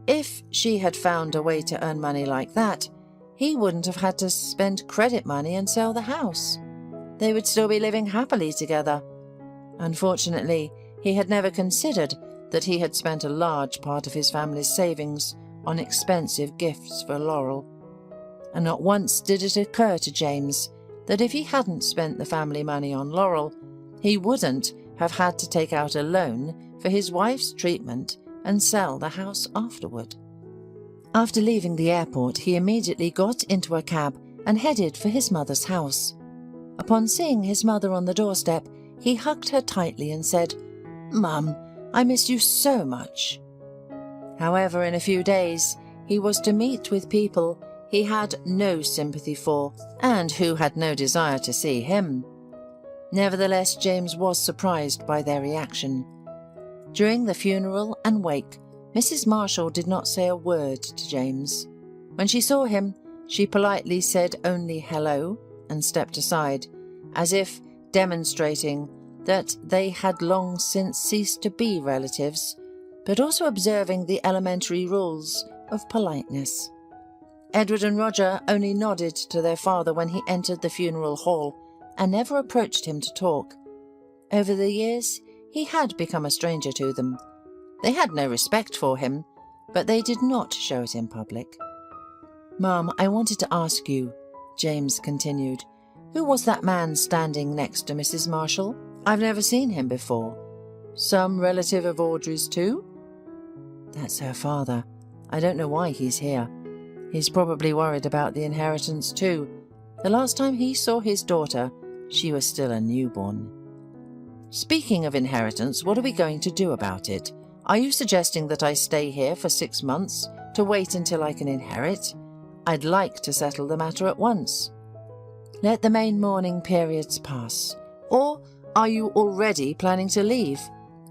Speaker 1: If she had found a way to earn money like that, he wouldn't have had to spend credit money and sell the house. They would still be living happily together. Unfortunately, he had never considered that he had spent a large part of his family's savings on expensive gifts for Laurel. And not once did it occur to James that if he hadn't spent the family money on Laurel, he wouldn't have had to take out a loan for his wife's treatment and sell the house afterward. After leaving the airport, he immediately got into a cab and headed for his mother's house. Upon seeing his mother on the doorstep, he hugged her tightly and said, "Mum, I miss you so much." However, in a few days, he was to meet with people he had no sympathy for and who had no desire to see him. Nevertheless, James was surprised by their reaction. During the funeral and wake, Mrs. Marshall did not say a word to James. When she saw him, she politely said only hello and stepped aside, as if demonstrating that they had long since ceased to be relatives, but also observing the elementary rules of politeness. Edward and Roger only nodded to their father when he entered the funeral hall and never approached him to talk. Over the years, he had become a stranger to them. They had no respect for him, but they did not show it in public. "Mum, I wanted to ask you," James continued, "who was that man standing next to Mrs. Marshall? I've never seen him before. Some relative of Audrey's too?" That's her father. I don't know why he's here. He's probably worried about the inheritance too. The last time he saw his daughter, she was still a newborn. Speaking of inheritance, what are we going to do about it? Are you suggesting that I stay here for 6 months to wait until I can inherit? I'd like to settle the matter at once. Let the main mourning periods pass. Or are you already planning to leave?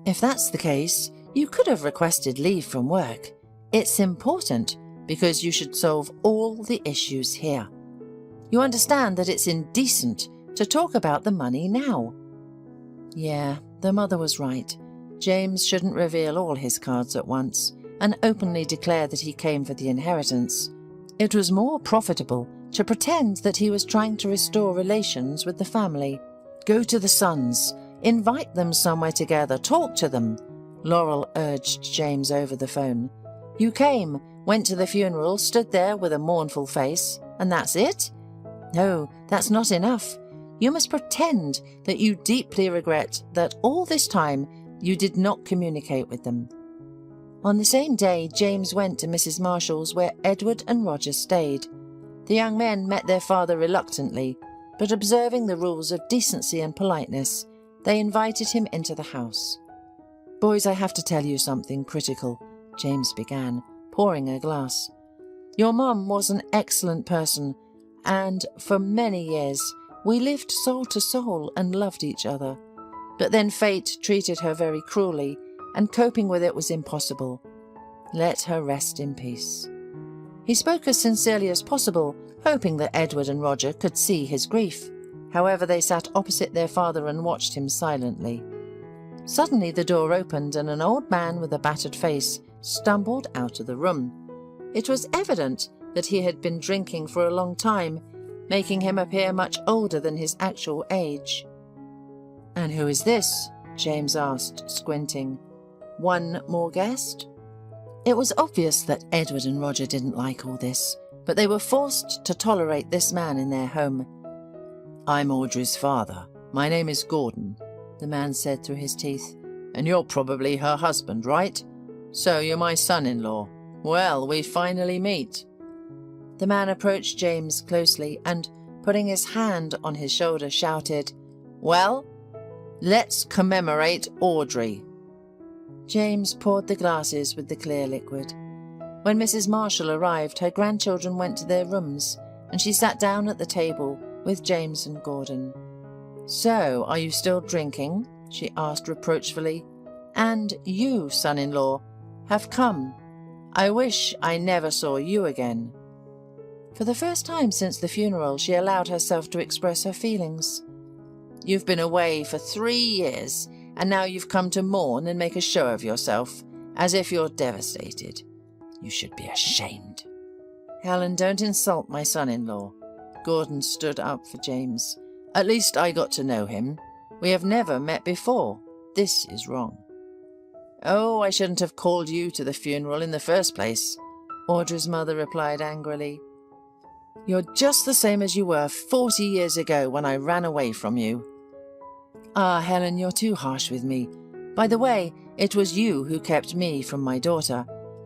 Speaker 1: If that's the case, you could have requested leave from work. It's important because you should solve all the issues here. You understand that it's indecent to talk about the money now. Yeah, the mother was right. James shouldn't reveal all his cards at once and openly declare that he came for the inheritance. It was more profitable to pretend that he was trying to restore relations with the family. Go to the sons, invite them somewhere together, talk to them, Laurel urged James over the phone. You came, went to the funeral, stood there with a mournful face, and that's it? No, that's not enough. You must pretend that you deeply regret that all this time you did not communicate with them. On the same day, James went to Mrs. Marshall's where Edward and Roger stayed. The young men met their father reluctantly, but observing the rules of decency and politeness, they invited him into the house. Boys, I have to tell you something critical, James began, pouring a glass. Your mum was an excellent person, and for many years we lived soul to soul and loved each other. But then fate treated her very cruelly, and coping with it was impossible. Let her rest in peace. He spoke as sincerely as possible, hoping that Edward and Roger could see his grief. However, they sat opposite their father and watched him silently. Suddenly the door opened and an old man with a battered face stumbled out of the room. It was evident that he had been drinking for a long time, making him appear much older than his actual age. "And who is this?" James asked, squinting. "One more guest?" It was obvious that Edward and Roger didn't like all this, but they were forced to tolerate this man in their home. "I'm Audrey's father. My name is Gordon," the man said through his teeth. "And you're probably her husband, right? So you're my son-in-law. Well, we finally meet." The man approached James closely and, putting his hand on his shoulder, shouted, "Well, let's commemorate Audrey." James poured the glasses with the clear liquid. When Mrs. Marshall arrived, her grandchildren went to their rooms, and she sat down at the table with James and Gordon. "So, are you still drinking?" she asked reproachfully. "And you, son-in-law, have come. I wish I never saw you again." For the first time since the funeral, she allowed herself to express her feelings. "You've been away for 3 years, and now you've come to mourn and make a show of yourself, as if you're devastated. You should be ashamed." "Helen, don't insult my son-in-law." Gordon stood up for James. "At least I got to know him. We have never met before. This is wrong." "Oh, I shouldn't have called you to the funeral in the first place," Audrey's mother replied angrily. "You're just the same as you were 40 years ago when I ran away from you." "Ah, Helen, you're too harsh with me. By the way, it was you who kept me from my daughter.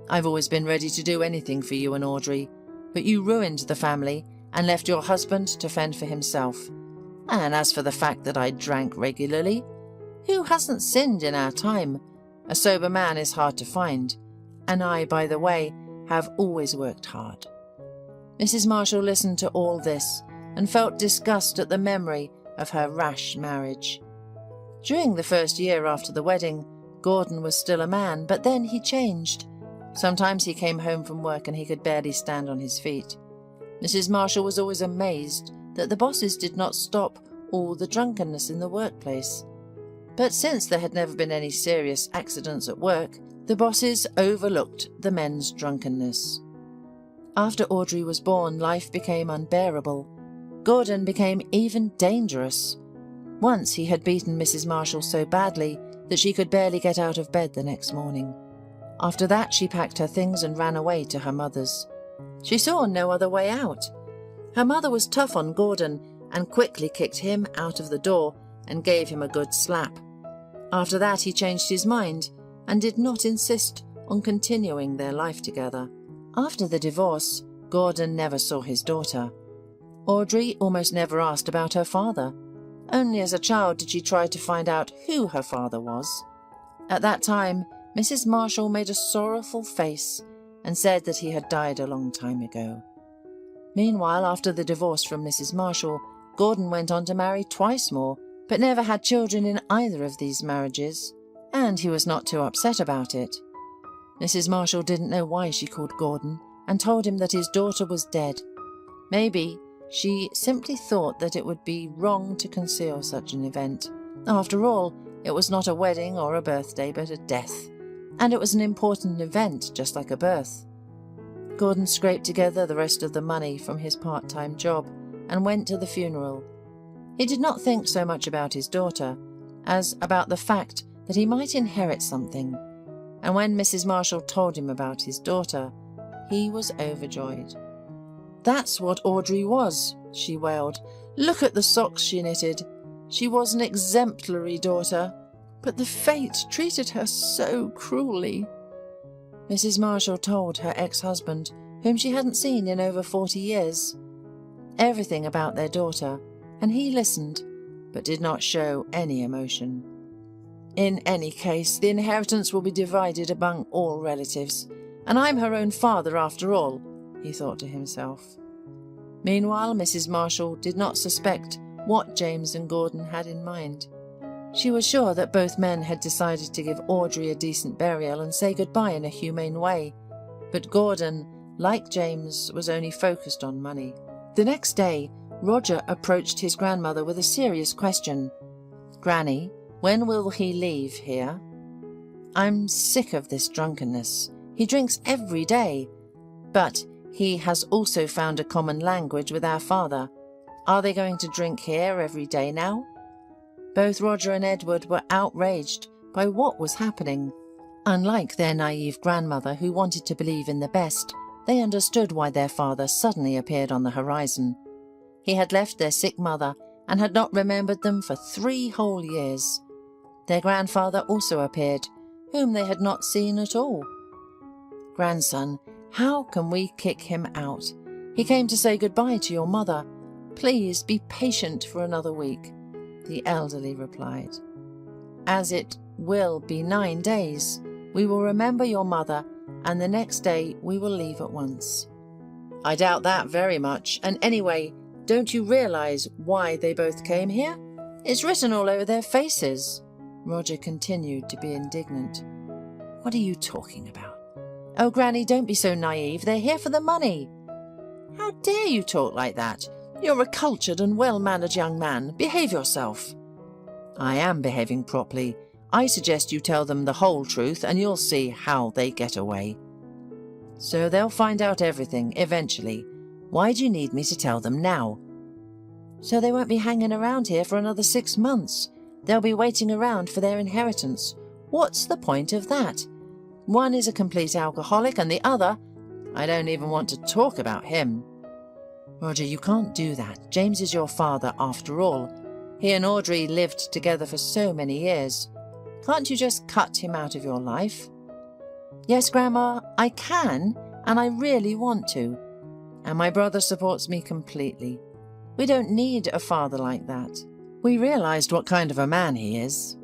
Speaker 1: I've always been ready to do anything for you and Audrey, but you ruined the family and left your husband to fend for himself. And as for the fact that I drank regularly, who hasn't sinned in our time? A sober man is hard to find, and I, by the way, have always worked hard." Mrs. Marshall listened to all this and felt disgust at the memory of her rash marriage. During the first year after the wedding, Gordon was still a man, but then he changed. Sometimes he came home from work and he could barely stand on his feet. Mrs. Marshall was always amazed that the bosses did not stop all the drunkenness in the workplace. But since there had never been any serious accidents at work, the bosses overlooked the men's drunkenness. After Audrey was born, life became unbearable. Gordon became even dangerous. Once he had beaten Mrs. Marshall so badly that she could barely get out of bed the next morning. After that, she packed her things and ran away to her mother's. She saw no other way out. Her mother was tough on Gordon and quickly kicked him out of the door and gave him a good slap. After that, he changed his mind and did not insist on continuing their life together. After the divorce, Gordon never saw his daughter. Audrey almost never asked about her father. Only as a child did she try to find out who her father was. At that time, Mrs. Marshall made a sorrowful face and said that he had died a long time ago. Meanwhile, after the divorce from Mrs. Marshall, Gordon went on to marry twice more, but never had children in either of these marriages, and he was not too upset about it. Mrs. Marshall didn't know why she called Gordon and told him that his daughter was dead. Maybe she simply thought that it would be wrong to conceal such an event. After all, it was not a wedding or a birthday, but a death, and it was an important event, just like a birth. Gordon scraped together the rest of the money from his part-time job and went to the funeral. He did not think so much about his daughter as about the fact that he might inherit something, and when Mrs. Marshall told him about his daughter, he was overjoyed. "That's what Audrey was," she wailed. "Look at the socks she knitted. She was an exemplary daughter, but the fate treated her so cruelly." Mrs. Marshall told her ex-husband, whom she hadn't seen in over 40 years, everything about their daughter, and he listened, but did not show any emotion. "In any case, the inheritance will be divided among all relatives, and I'm her own father after all," he thought to himself. Meanwhile, Mrs. Marshall did not suspect what James and Gordon had in mind. She was sure that both men had decided to give Audrey a decent burial and say goodbye in a humane way, but Gordon, like James, was only focused on money. The next day, Roger approached his grandmother with a serious question. "Granny, when will he leave here? I'm sick of this drunkenness. He drinks every day, but he has also found a common language with our father. Are they going to drink here every day now?" Both Roger and Edward were outraged by what was happening. Unlike their naive grandmother, who wanted to believe in the best, they understood why their father suddenly appeared on the horizon. He had left their sick mother and had not remembered them for 3 whole years. Their grandfather also appeared, whom they had not seen at all. "Grandson, how can we kick him out? He came to say goodbye to your mother. Please be patient for another week," the elderly replied. "As it will be 9 days, we will remember your mother, and the next day we will leave at once." "I doubt that very much, and anyway, don't you realize why they both came here? It's written all over their faces." Roger continued to be indignant. "What are you talking about?" "Oh, Granny, don't be so naive. They're here for the money." "How dare you talk like that? You're a cultured and well-mannered young man. Behave yourself." "I am behaving properly. I suggest you tell them the whole truth and you'll see how they get away." "So they'll find out everything, eventually. Why do you need me to tell them now?" "So they won't be hanging around here for another 6 months. They'll be waiting around for their inheritance. What's the point of that? One is a complete alcoholic and the other, I don't even want to talk about him." "Roger, you can't do that. James is your father after all. He and Audrey lived together for so many years. Can't you just cut him out of your life?" "Yes, Grandma, I can, and I really want to. And my brother supports me completely. We don't need a father like that. We realized what kind of a man he is."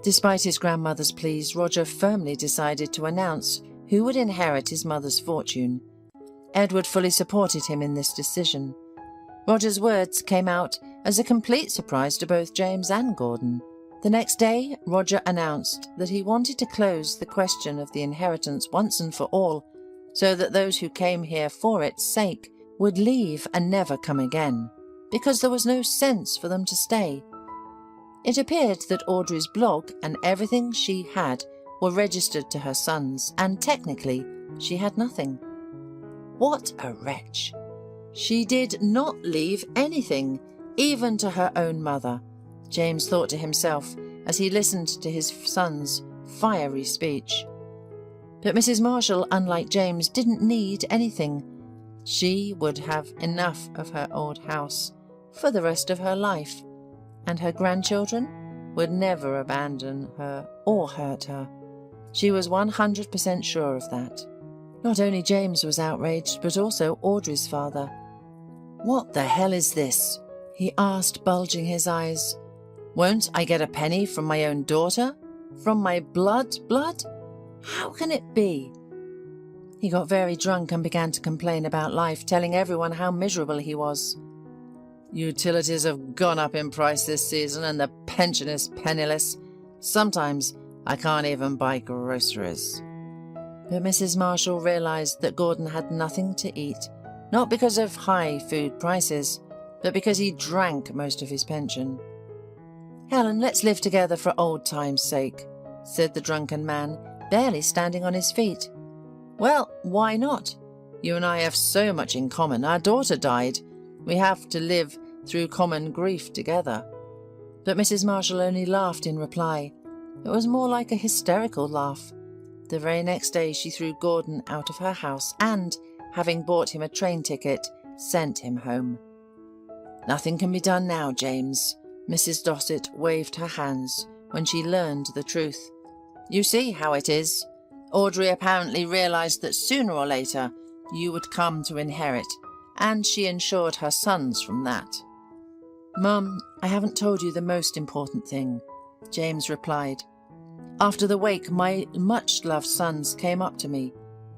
Speaker 1: Despite his grandmother's pleas, Roger firmly decided to announce who would inherit his mother's fortune. Edward fully supported him in this decision. Roger's words came out as a complete surprise to both James and Gordon. The next day, Roger announced that he wanted to close the question of the inheritance once and for all, so that those who came here for its sake would leave and never come again, because there was no sense for them to stay. It appeared that Audrey's blog and everything she had were registered to her sons, and technically she had nothing. What a wretch! She did not leave anything, even to her own mother, James thought to himself as he listened to his son's fiery speech. But Mrs. Marshall, unlike James, didn't need anything. She would have enough of her old house for the rest of her life, and her grandchildren would never abandon her or hurt her. She was 100% sure of that. Not only James was outraged, but also Audrey's father. "What the hell is this?" he asked, bulging his eyes. "Won't I get a penny from my own daughter? From my blood? How can it be?" He got very drunk and began to complain about life, telling everyone how miserable he was. "Utilities have gone up in price this season and the pension is penniless. Sometimes I can't even buy groceries." But Mrs. Marshall realized that Gordon had nothing to eat, not because of high food prices, but because he drank most of his pension. "Helen, let's live together for old time's sake," said the drunken man, barely standing on his feet. "Well, why not? You and I have so much in common. Our daughter died. We have to live through common grief together." But Mrs. Marshall only laughed in reply. It was more like a hysterical laugh. The very next day she threw Gordon out of her house and, having bought him a train ticket, sent him home. "Nothing can be done now, James." Mrs. Dossett waved her hands when she learned the truth. "You see how it is. Audrey apparently realized that sooner or later you would come to inherit, and she ensured her sons from that." "Mum, I haven't told you the most important thing," James replied. "After the wake, my much-loved sons came up to me.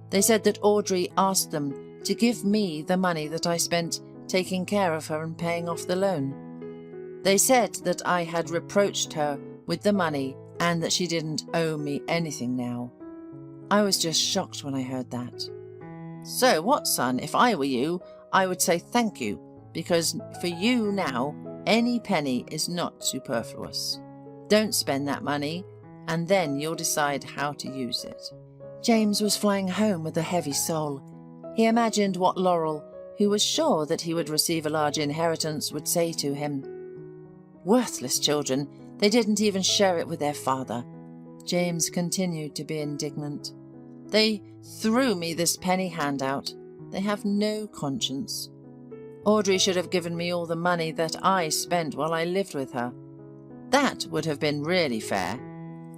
Speaker 1: They said that Audrey asked them to give me the money that I spent taking care of her and paying off the loan. They said that I had reproached her with the money and that she didn't owe me anything now. I was just shocked when I heard that. So what, son, if I were you, I would say thank you, because for you now, any penny is not superfluous. Don't spend that money, and then you'll decide how to use it." James was flying home with a heavy soul. He imagined what Laurel, who was sure that he would receive a large inheritance, would say to him. "Worthless children, they didn't even share it with their father." James continued to be indignant. "They threw me this penny handout. They have no conscience. Audrey should have given me all the money that I spent while I lived with her. That would have been really fair.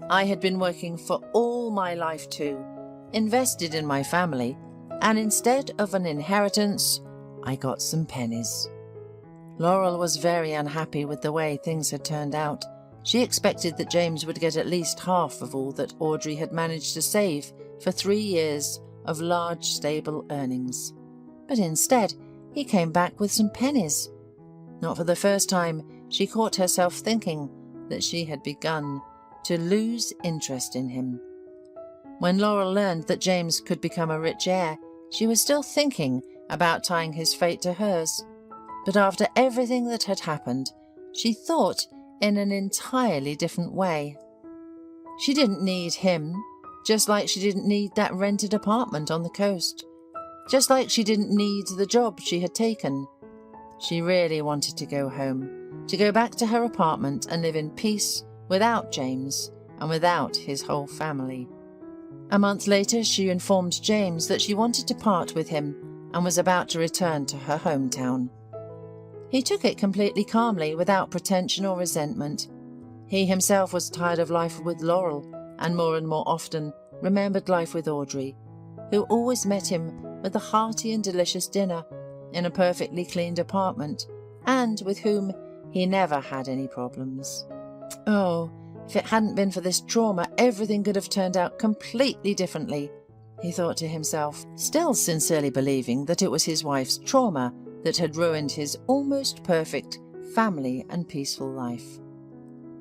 Speaker 1: I had been working for all my life too, invested in my family, and instead of an inheritance, I got some pennies." Laurel was very unhappy with the way things had turned out. She expected that James would get at least half of all that Audrey had managed to save for 3 years of large, stable earnings. But instead, he came back with some pennies. Not for the first time, she caught herself thinking that she had begun to lose interest in him. When Laurel learned that James could become a rich heir, she was still thinking about tying his fate to hers. But after everything that had happened, she thought in an entirely different way. She didn't need him, just like she didn't need that rented apartment on the coast, just like she didn't need the job she had taken. She really wanted to go home, to go back to her apartment and live in peace without James and without his whole family. A month later, she informed James that she wanted to part with him and was about to return to her hometown. He took it completely calmly, without pretension or resentment. He himself was tired of life with Laurel and more often remembered life with Audrey, who always met him with a hearty and delicious dinner in a perfectly cleaned apartment, and with whom he never had any problems. Oh, if it hadn't been for this trauma, everything could have turned out completely differently, he thought to himself, still sincerely believing that it was his wife's trauma that had ruined his almost perfect family and peaceful life.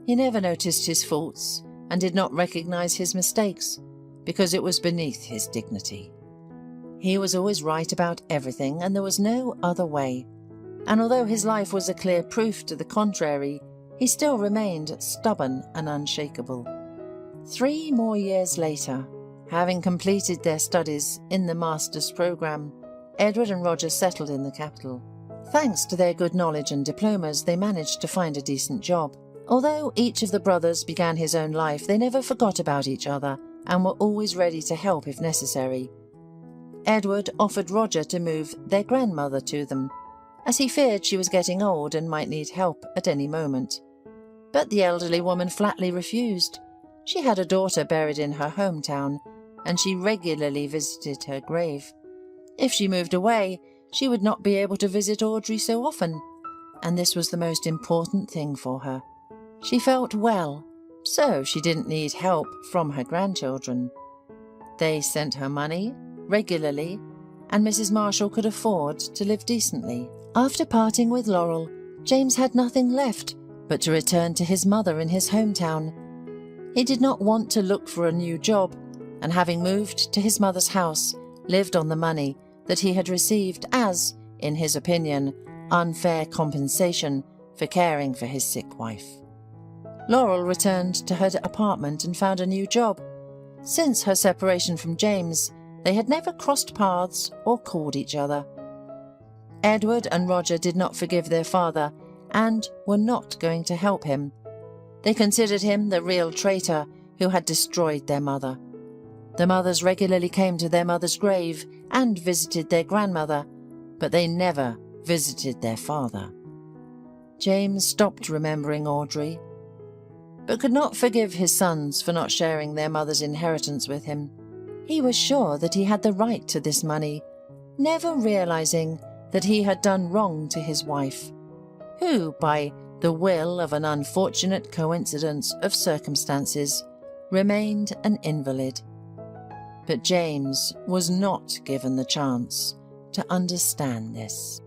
Speaker 1: He never noticed his faults and did not recognize his mistakes, because it was beneath his dignity. He was always right about everything, and there was no other way. And although his life was a clear proof to the contrary, he still remained stubborn and unshakable. 3 more years later, having completed their studies in the master's program, Edward and Roger settled in the capital. Thanks to their good knowledge and diplomas, they managed to find a decent job. Although each of the brothers began his own life, they never forgot about each other and were always ready to help if necessary. Edward offered Roger to move their grandmother to them, as he feared she was getting old and might need help at any moment. But the elderly woman flatly refused, She had a daughter buried in her hometown, and she regularly visited her grave. If she moved away, she would not be able to visit Audrey so often, and this was the most important thing for her. She felt well, so she didn't need help from her grandchildren. They sent her money regularly, and Mrs. Marshall could afford to live decently. After parting with Laurel, James had nothing left but to return to his mother in his hometown. He did not want to look for a new job, and having moved to his mother's house, lived on the money that he had received as, in his opinion, unfair compensation for caring for his sick wife. Laurel returned to her apartment and found a new job. Since her separation from James, they had never crossed paths or called each other. Edward and Roger did not forgive their father and were not going to help him. They considered him the real traitor who had destroyed their mother. The mothers regularly came to their mother's grave and visited their grandmother, but they never visited their father. James stopped remembering Audrey, but could not forgive his sons for not sharing their mother's inheritance with him. He was sure that he had the right to this money, never realizing that he had done wrong to his wife, who, by the will of an unfortunate coincidence of circumstances, remained an invalid. But James was not given the chance to understand this.